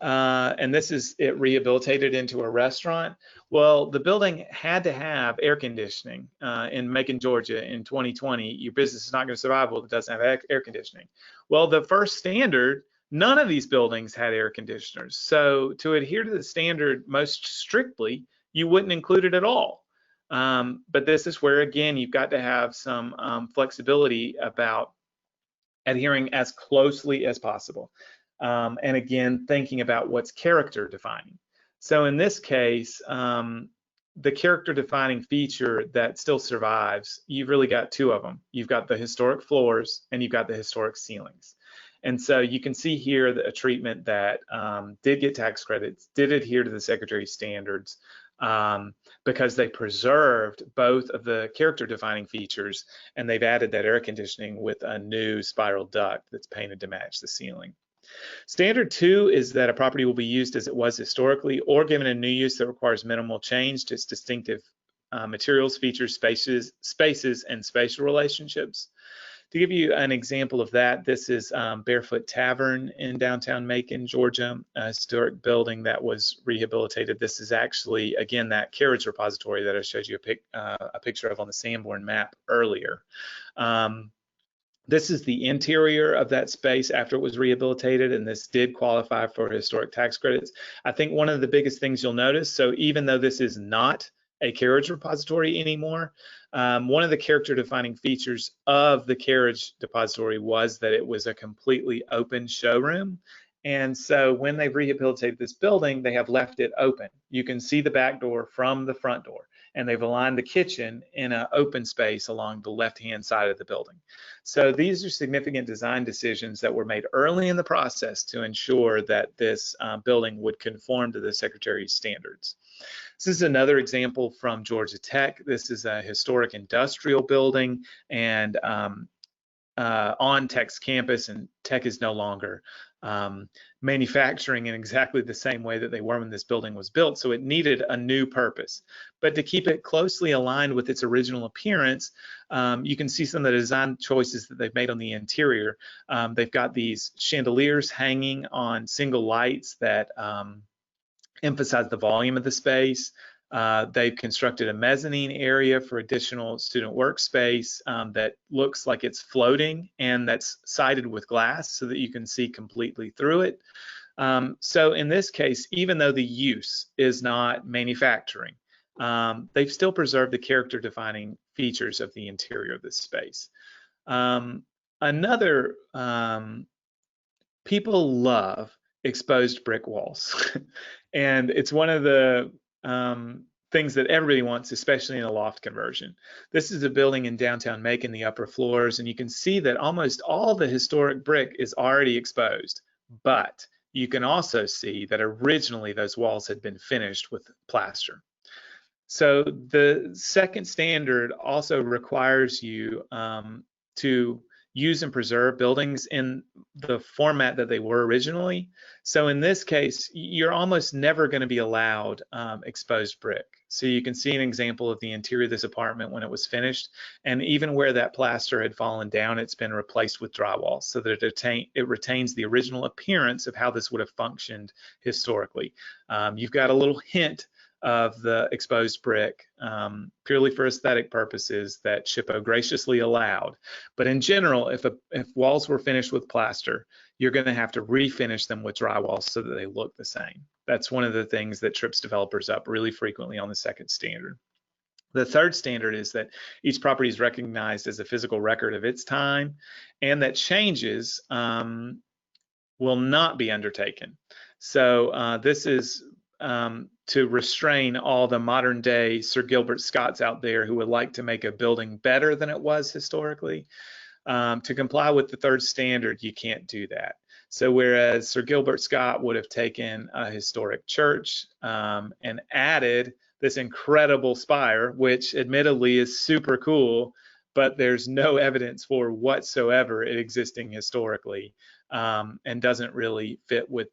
B: And this is it rehabilitated into a restaurant. Well, the building had to have air conditioning in Macon, Georgia in 2020. Your business is not going to survive if it doesn't have air conditioning. Well, the first standard, none of these buildings had air conditioners. So to adhere to the standard most strictly, you wouldn't include it at all. But this is where, again, you've got to have some flexibility about adhering as closely as possible. And again, thinking about what's character defining. So in this case, the character defining feature that still survives, you've really got two of them. You've got the historic floors and you've got the historic ceilings. And so you can see here a treatment that did get tax credits, did adhere to the Secretary's standards, because they preserved both of the character defining features, and they've added that air conditioning with a new spiral duct that's painted to match the ceiling. Standard 2 is that a property will be used as it was historically or given a new use that requires minimal change to its distinctive materials, features, spaces, and spatial relationships. To give you an example of that, this is Barefoot Tavern in downtown Macon, Georgia, a historic building that was rehabilitated. This is actually, again, that carriage repository that I showed you a picture of on the Sanborn map earlier. This is the interior of that space after it was rehabilitated, and this did qualify for historic tax credits. I think one of the biggest things you'll notice, so even though this is not a carriage repository anymore, one of the character defining features of the carriage depository was that it was a completely open showroom. And so when they've rehabilitated this building, they have left it open. You can see the back door from the front door, and they've aligned the kitchen in an open space along the left-hand side of the building. So these are significant design decisions that were made early in the process to ensure that this building would conform to the Secretary's standards. This is another example from Georgia Tech. This is a historic industrial building and on Tech's campus, and Tech is no longer manufacturing in exactly the same way that they were when this building was built, so it needed a new purpose. But to keep it closely aligned with its original appearance, you can see some of the design choices that they've made on the interior. They've got these chandeliers hanging on single lights that emphasize the volume of the space. They've constructed a mezzanine area for additional student workspace that looks like it's floating and that's sided with glass so that you can see completely through it. So in this case, even though the use is not manufacturing, they've still preserved the character defining features of the interior of this space. People love exposed brick walls. And it's one of the things that everybody wants, especially in a loft conversion. This is a building in downtown Macon, the upper floors, and you can see that almost all the historic brick is already exposed, but you can also see that originally those walls had been finished with plaster. So the second standard also requires you to use and preserve buildings in the format that they were originally. So in this case, you're almost never going to be allowed exposed brick. So you can see an example of the interior of this apartment when it was finished, and even where that plaster had fallen down, it's been replaced with drywall so that it retains the original appearance of how this would have functioned historically. You've got a little hint of the exposed brick purely for aesthetic purposes that SHPO graciously allowed. But in general, if walls were finished with plaster, you're going to have to refinish them with drywall so that they look the same. That's one of the things that trips developers up really frequently on the second standard. The third standard is that each property is recognized as a physical record of its time, and that changes will not be undertaken. So this is to restrain all the modern day Sir Gilbert Scotts out there who would like to make a building better than it was historically. To comply with the third standard, you can't do that. So whereas Sir Gilbert Scott would have taken a historic church and added this incredible spire, which admittedly is super cool, but there's no evidence for whatsoever it existing historically, and doesn't really fit with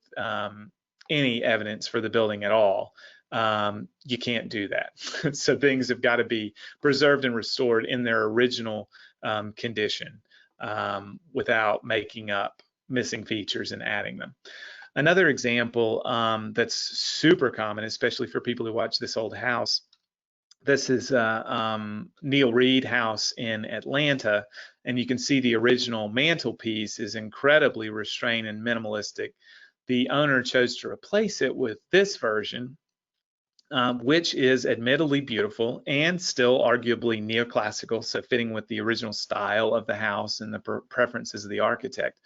B: any evidence for the building at all. You can't do that. So things have got to be preserved and restored in their original condition, without making up missing features and adding them. Another example that's super common, especially for people who watch This Old House, this is Neil Reed House in Atlanta, and you can see the original mantelpiece is incredibly restrained and minimalistic. The owner chose to replace it with this version, which is admittedly beautiful and still arguably neoclassical, so fitting with the original style of the house and the preferences of the architect.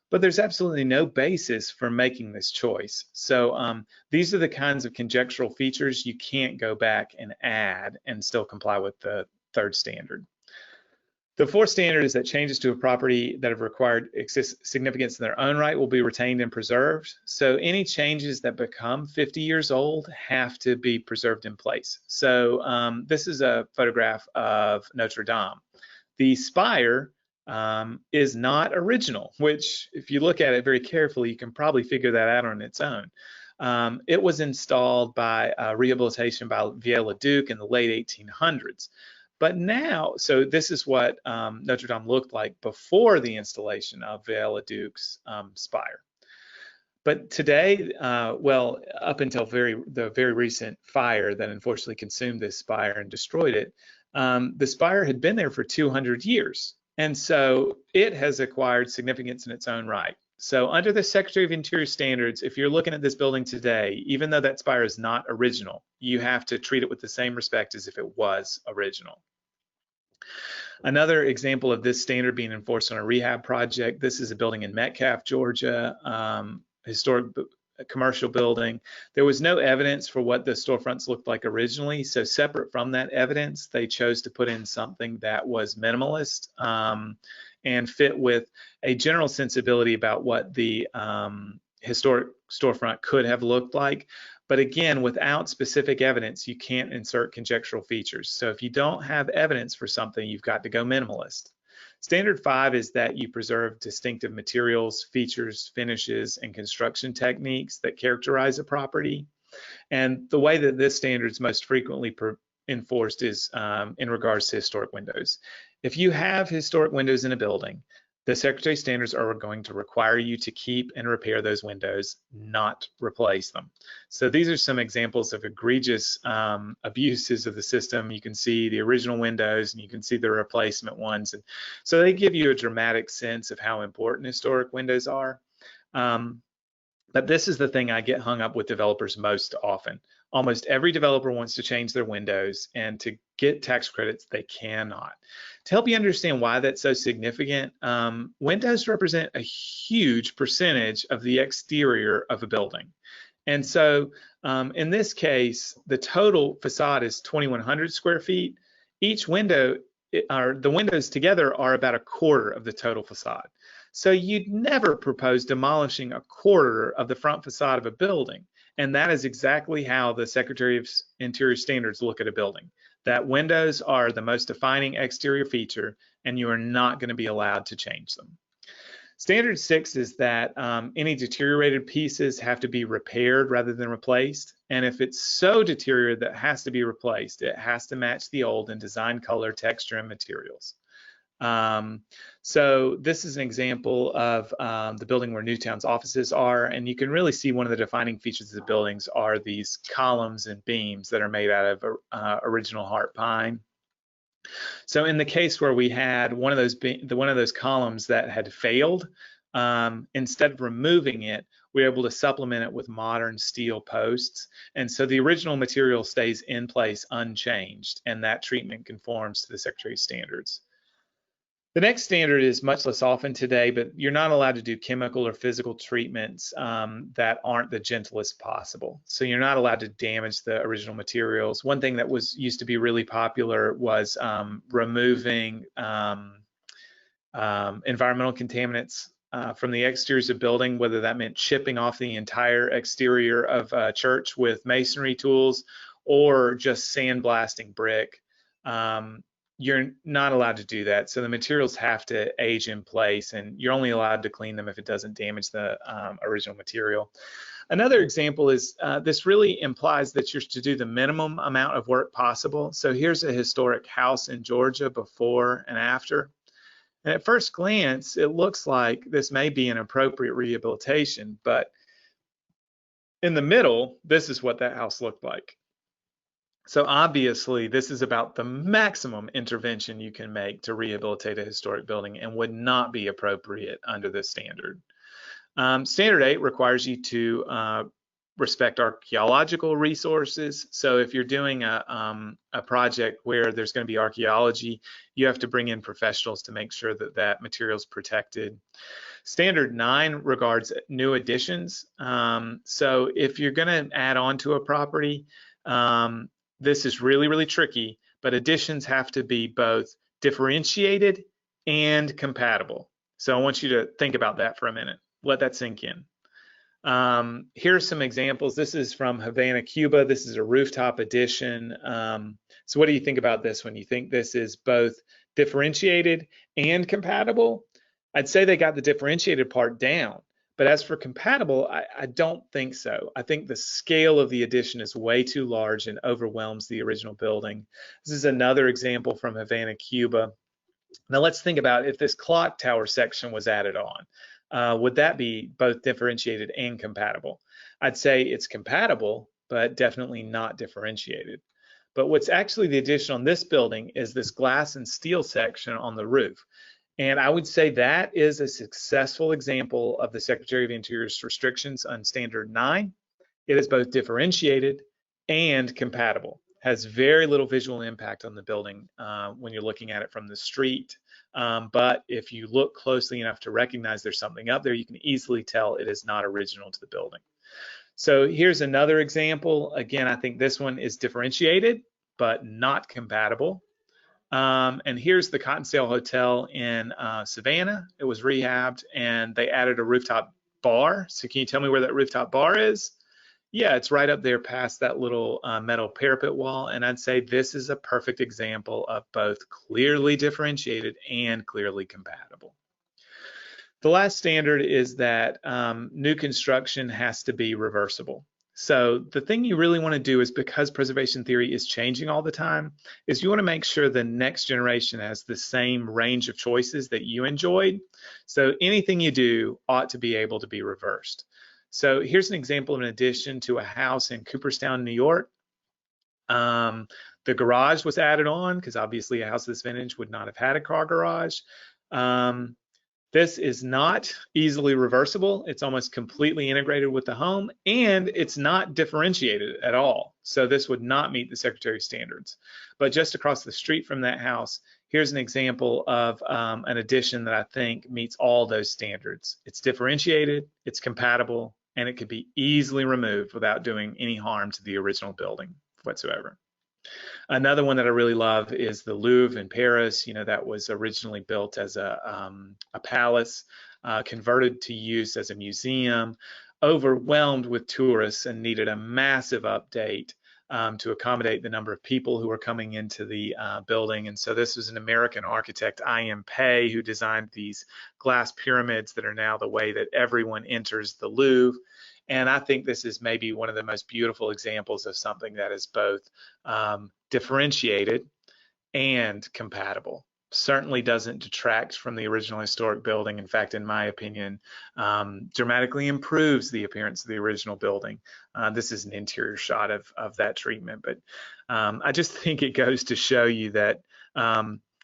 B: But there's absolutely no basis for making this choice. So these are the kinds of conjectural features you can't go back and add and still comply with the third standard. The fourth standard is that changes to a property that have required significance in their own right will be retained and preserved. So any changes that become 50 years old have to be preserved in place. So this is a photograph of Notre Dame. The spire is not original, which if you look at it very carefully, you can probably figure that out on its own. It was installed by rehabilitation by Viollet-le-Duc in the late 1800s. But now, so this is what Notre Dame looked like before the installation of Viollet-le-Duc's spire. But today, well, up until the very recent fire that unfortunately consumed this spire and destroyed it, the spire had been there for 200 years. And so it has acquired significance in its own right. So under the Secretary of Interior standards, if you're looking at this building today, even though that spire is not original, you have to treat it with the same respect as if it was original. Another example of this standard being enforced on a rehab project, this is a building in Metcalfe, Georgia, historic commercial building. There was no evidence for what the storefronts looked like originally, so separate from that evidence, they chose to put in something that was minimalist and fit with a general sensibility about what the historic storefront could have looked like. But again, without specific evidence, you can't insert conjectural features. So if you don't have evidence for something, you've got to go minimalist. Standard 5 is that you preserve distinctive materials, features, finishes, and construction techniques that characterize a property. And the way that this standard is most frequently enforced is in regards to historic windows. If you have historic windows in a building, the Secretary standards are going to require you to keep and repair those windows, not replace them. So these are some examples of egregious abuses of the system. You can see the original windows and you can see the replacement ones. And so they give you a dramatic sense of how important historic windows are. But this is the thing I get hung up with developers most often. Almost every developer wants to change their windows, and to get tax credits, they cannot. To help you understand why that's so significant, windows represent a huge percentage of the exterior of a building. And so in this case, the total facade is 2,100 square feet. Each window, the windows together are about a quarter of the total facade. So you'd never propose demolishing a quarter of the front facade of a building. And that is exactly how the Secretary of Interior standards look at a building. That windows are the most defining exterior feature, and you are not going to be allowed to change them. Standard 6 is that any deteriorated pieces have to be repaired rather than replaced. And if it's so deteriorated that it has to be replaced, it has to match the old in design, color, texture, and materials. So this is an example of the building where NEWTOWN's offices are, and you can really see one of the defining features of the buildings are these columns and beams that are made out of original heart pine. So in the case where we had one of those columns that had failed, instead of removing it, we were able to supplement it with modern steel posts. And so the original material stays in place unchanged, and that treatment conforms to the Secretary's standards. The next standard is much less often today, but you're not allowed to do chemical or physical treatments that aren't the gentlest possible. So you're not allowed to damage the original materials. One thing that used to be really popular was removing environmental contaminants from the exteriors of building, whether that meant chipping off the entire exterior of a church with masonry tools or just sandblasting brick. you're not allowed to do that. So the materials have to age in place, and you're only allowed to clean them if it doesn't damage the original material. Another example is this really implies that you're to do the minimum amount of work possible. So here's a historic house in Georgia before and after. And at first glance, it looks like this may be an appropriate rehabilitation, but in the middle, this is what that house looked like. So obviously, this is about the maximum intervention you can make to rehabilitate a historic building and would not be appropriate under this standard. Standard 8 requires you to respect archaeological resources. So if you're doing a project where there's going to be archaeology, you have to bring in professionals to make sure that that material is protected. Standard 9 regards new additions. So if you're going to add on to a property, this is really, really tricky, but additions have to be both differentiated and compatible. So I want you to think about that for a minute. Let that sink in. Here are some examples. This is from Havana, Cuba. This is a rooftop addition. So what do you think about this when you think this is both differentiated and compatible? I'd say they got the differentiated part down. But as for compatible, I don't think so. I think the scale of the addition is way too large and overwhelms the original building. This is another example from Havana, Cuba. Now let's think about if this clock tower section was added on. Would that be both differentiated and compatible? I'd say it's compatible, but definitely not differentiated. But what's actually the addition on this building is this glass and steel section on the roof. And I would say that is a successful example of the Secretary of Interior's restrictions on Standard 9. It is both differentiated and compatible. Has very little visual impact on the building when you're looking at it from the street. But if you look closely enough to recognize there's something up there, you can easily tell it is not original to the building. So here's another example. Again, I think this one is differentiated, but not compatible. And here's the Cottonsail Hotel in Savannah. It was rehabbed and they added a rooftop bar. So can you tell me where that rooftop bar is? Yeah, it's right up there past that little metal parapet wall. And I'd say this is a perfect example of both clearly differentiated and clearly compatible. The last standard is that new construction has to be reversible. So the thing you really want to do is, because preservation theory is changing all the time, is you want to make sure the next generation has the same range of choices that you enjoyed. So anything you do ought to be able to be reversed. So here's an example of an addition to a house in Cooperstown, New York. The garage was added on because obviously a house this vintage would not have had a car garage. This is not easily reversible. It's almost completely integrated with the home, and it's not differentiated at all. So this would not meet the Secretary standards. But just across the street from that house, here's an example of an addition that I think meets all those standards. It's differentiated, it's compatible, and it could be easily removed without doing any harm to the original building whatsoever. Another one that I really love is the Louvre in Paris. You know, that was originally built as a palace, converted to use as a museum, overwhelmed with tourists and needed a massive update to accommodate the number of people who were coming into the building. And so this was an American architect, I.M. Pei, who designed these glass pyramids that are now the way that everyone enters the Louvre. And I think this is maybe one of the most beautiful examples of something that is both differentiated and compatible. Certainly doesn't detract from the original historic building. In fact, in my opinion, dramatically improves the appearance of the original building. This is an interior shot of that treatment, but I just think it goes to show you that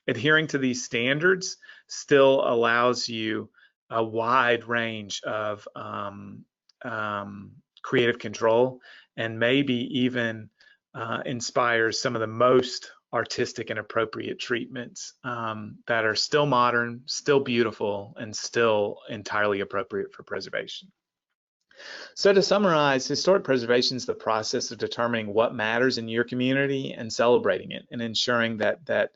B: adhering to these standards still allows you a wide range of creative control, and maybe even inspires some of the most artistic and appropriate treatments that are still modern, still beautiful, and still entirely appropriate for preservation. So to summarize, historic preservation is the process of determining what matters in your community and celebrating it, and ensuring that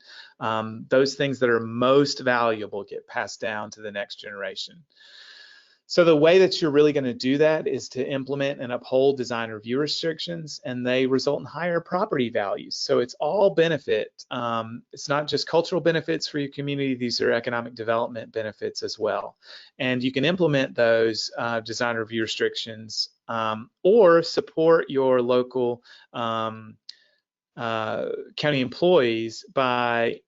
B: those things that are most valuable get passed down to the next generation. So the way that you're really going to do that is to implement and uphold design review restrictions, and they result in higher property values. So it's all benefit. It's not just cultural benefits for your community, these are economic development benefits as well. And you can implement those design review restrictions or support your local county employees by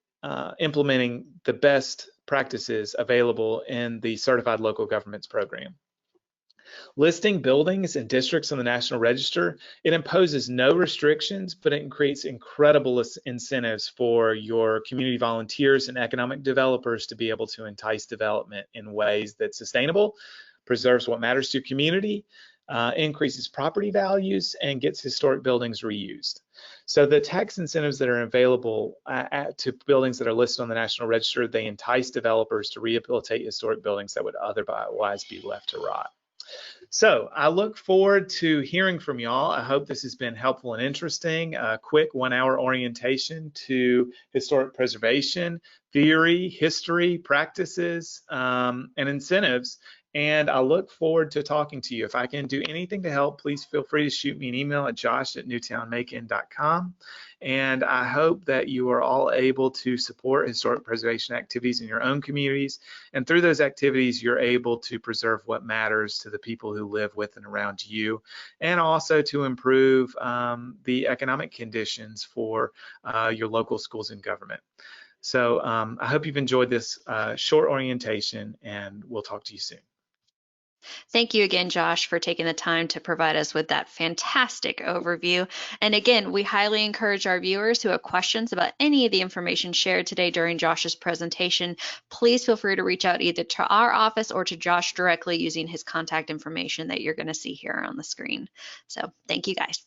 B: implementing the best practices available in the Certified Local Governments program. Listing buildings and districts on the National Register, it imposes no restrictions, but it creates incredible incentives for your community volunteers and economic developers to be able to entice development in ways that's sustainable, preserves what matters to your community, increases property values, and gets historic buildings reused. So the tax incentives that are available to buildings that are listed on the National Register, they entice developers to rehabilitate historic buildings that would otherwise be left to rot. So I look forward to hearing from y'all. I hope this has been helpful and interesting. A quick 1-hour orientation to historic preservation, theory, history, practices, and incentives. And I look forward to talking to you. If I can do anything to help, please feel free to shoot me an email at josh@newtownmacon.com. And I hope that you are all able to support historic preservation activities in your own communities. And through those activities, you're able to preserve what matters to the people who live with and around you, and also to improve the economic conditions for your local schools and government. So I hope you've enjoyed this short orientation, and we'll talk to you soon.
A: Thank you again, Josh, for taking the time to provide us with that fantastic overview. And again, we highly encourage our viewers who have questions about any of the information shared today during Josh's presentation, please feel free to reach out either to our office or to Josh directly using his contact information that you're going to see here on the screen. So thank you, guys.